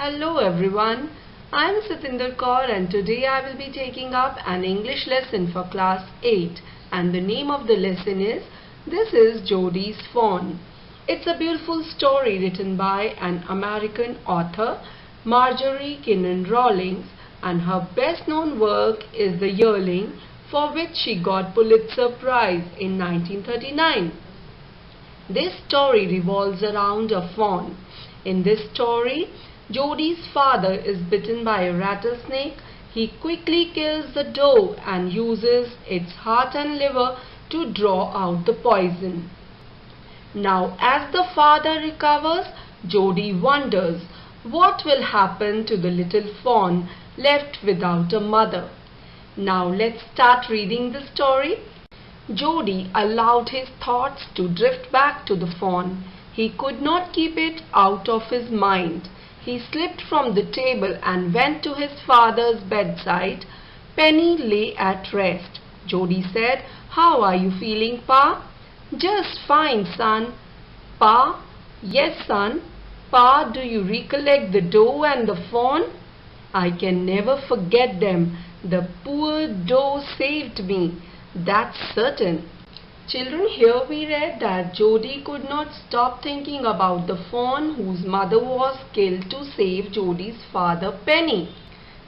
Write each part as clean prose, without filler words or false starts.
Hello everyone, I am Satinder Kaur and today I will be taking up an English lesson for class 8 and the name of the lesson is This is Jody's Fawn. It's a beautiful story written by an American author, Marjorie Kinnan Rawlings, and her best known work is The Yearling, for which she got Pulitzer Prize in 1939. This story revolves around a fawn. In this story, Jody's father is bitten by a rattlesnake. He quickly kills the doe and uses its heart and liver to draw out the poison. Now, as the father recovers, Jody wonders what will happen to the little fawn left without a mother. Now, let's start reading the story. Jody allowed his thoughts to drift back to the fawn. He could not keep it out of his mind. He slipped from the table and went to his father's bedside. Penny lay at rest. Jody said, "How are you feeling, Pa?" "Just fine, son." "Pa?" "Yes, son." "Pa, do you recollect the doe and the fawn?" "I can never forget them. The poor doe saved me. That's certain." Children, here we read that Jody could not stop thinking about the fawn whose mother was killed to save Jody's father Penny.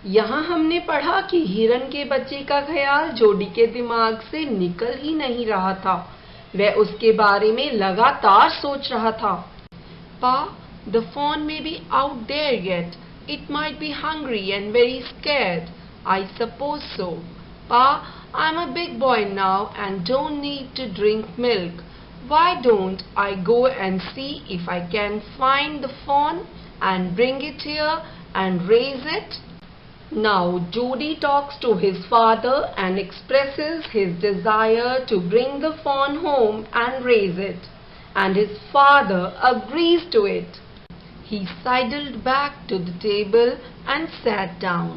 यहाँ हमने पढ़ा कि हिरन के बच्चे का ख्याल जोडी के दिमाग से निकल ही नहीं रहा था। वह उसके बारे में लगातार सोच रहा था। Pa, the fawn may be out there yet. It might be hungry and very scared. I suppose so. Pa, I'm a big boy now and don't need to drink milk. Why don't I go and see if I can find the fawn and bring it here and raise it? Now Jody talks to his father and expresses his desire to bring the fawn home and raise it, and his father agrees to it. He sidled back to the table and sat down.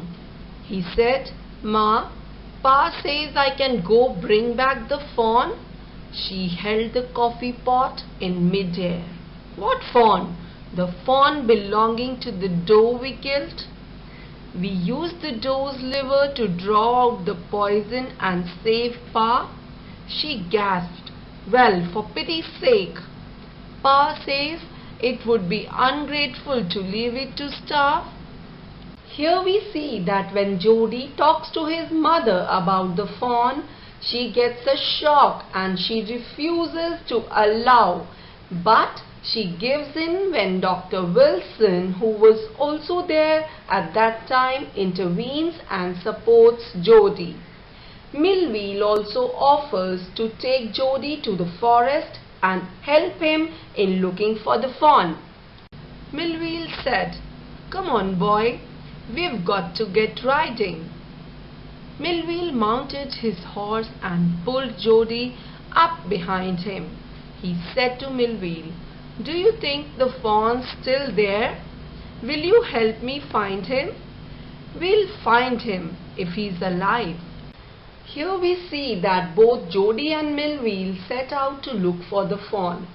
He said, "Ma, Pa says I can go bring back the fawn." She held the coffee pot in mid-air. "What fawn?" "The fawn belonging to the doe we killed. We used the doe's liver to draw out the poison and save Pa." She gasped. "Well, for pity's sake." "Pa says it would be ungrateful to leave it to starve." Here we see that when Jody talks to his mother about the fawn, she gets a shock and she refuses to allow. But she gives in when Dr. Wilson, who was also there at that time, intervenes and supports Jody. Millville also offers to take Jody to the forest and help him in looking for the fawn. Millville said, "Come on, boy. We've got to get riding." Millville mounted his horse and pulled Jody up behind him. He said to Millville, "Do you think the fawn's still there? Will you help me find him?" "We'll find him if he's alive." Here we see that both Jody and Millville set out to look for the fawn.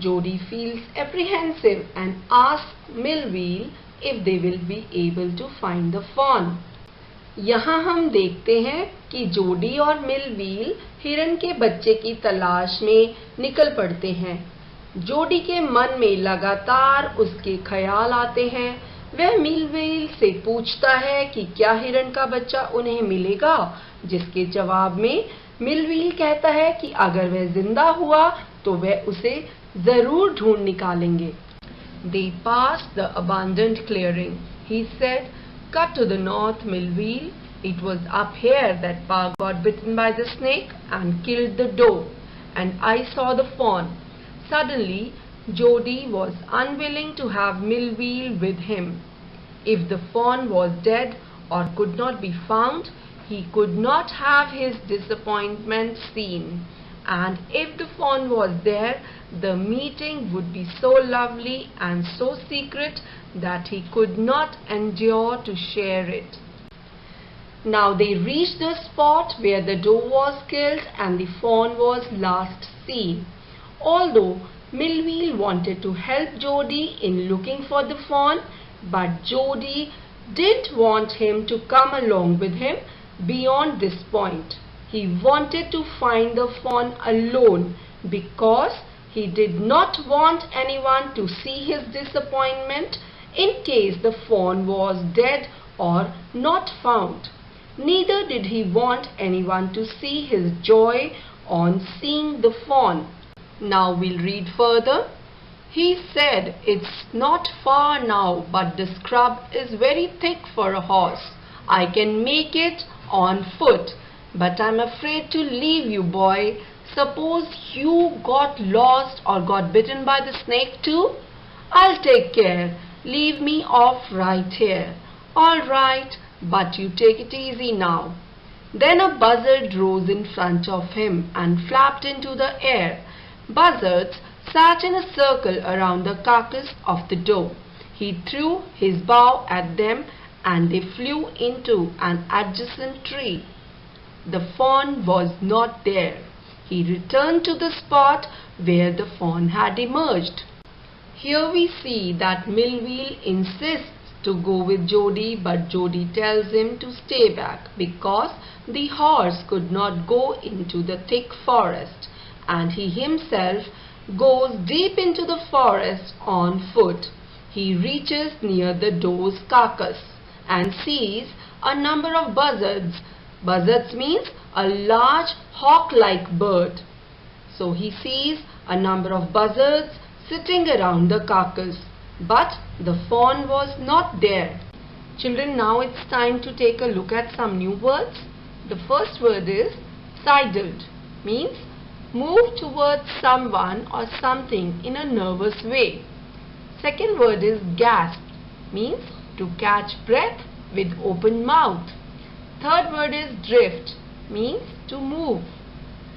Jody feels apprehensive and asks Millville if they will be able to find the fawn. यहाँ हम देखते हैं कि जोडी और मिलवील हिरन के बच्चे की तलाश में निकल पड़ते हैं। जोडी के मन में लगातार उसके ख्याल आते हैं। वह मिलवील से पूछता है कि क्या हिरन का बच्चा उन्हें मिलेगा, जिसके जवाब में मिलवील कहता है कि अगर वह जिंदा हुआ तो वह उसे जरूर ढूंढ निकालेंगे। They passed the abandoned clearing. He said, "Cut to the north, Millville. It was up here that Pa got bitten by the snake and killed the doe, and I saw the fawn." Suddenly, Jody was unwilling to have Millville with him. If the fawn was dead or could not be found, he could not have his disappointment seen. And if the fawn was there, the meeting would be so lovely and so secret that he could not endure to share it. Now they reached the spot where the doe was killed and the fawn was last seen. Although Millville wanted to help Jody in looking for the fawn, But Jody didn't want him to come along with him beyond this point. He wanted to find the fawn alone because he did not want anyone to see his disappointment in case the fawn was dead or not found. Neither did he want anyone to see his joy on seeing the fawn. Now we'll read further. He said, "It's not far now, but the scrub is very thick for a horse. I can make it on foot, but I'm afraid to leave you, boy. Suppose you got lost or got bitten by the snake too? I'll take care. Leave me off right here." "All right, but you take it easy now." Then a buzzard rose in front of him and flapped into the air. Buzzards sat in a circle around the carcass of the doe. He threw his bow at them and they flew into an adjacent tree. The fawn was not there. He returned to the spot where the fawn had emerged. Here we see that Millwheel insists to go with Jody, but Jody tells him to stay back because the horse could not go into the thick forest, and he himself goes deep into the forest on foot. He reaches near the doe's carcass and sees a number of buzzards. Buzzards means a large hawk-like bird. So he sees a number of buzzards sitting around the carcass, but the fawn was not there. Children, now it's time to take a look at some new words. The first word is sidled, means move towards someone or something in a nervous way. Second word is gasped, means to catch breath with open mouth. Third word is drift, means to move.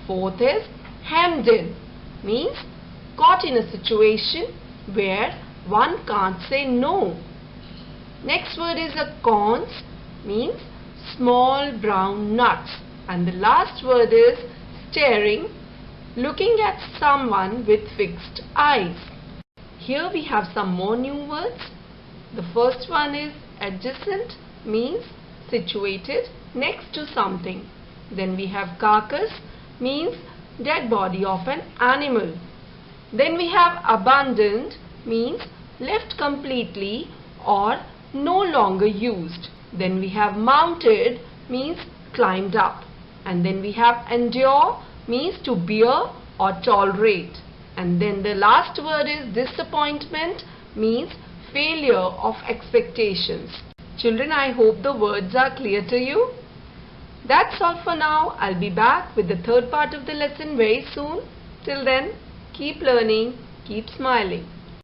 Fourth is hemmed in, means caught in a situation where one can't say no. Next word is a corns, means small brown nuts. And the last word is staring, looking at someone with fixed eyes. Here we have some more new words. The first one is adjacent, means situated next to something. Then we have carcass, means dead body of an animal. Then we have abandoned, means left completely or no longer used. Then we have mounted, means climbed up. And then we have endure, means to bear or tolerate. And then the last word is disappointment, means failure of expectations. Children, I hope the words are clear to you. That's all for now. I'll be back with the third part of the lesson very soon. Till then, keep learning, keep smiling.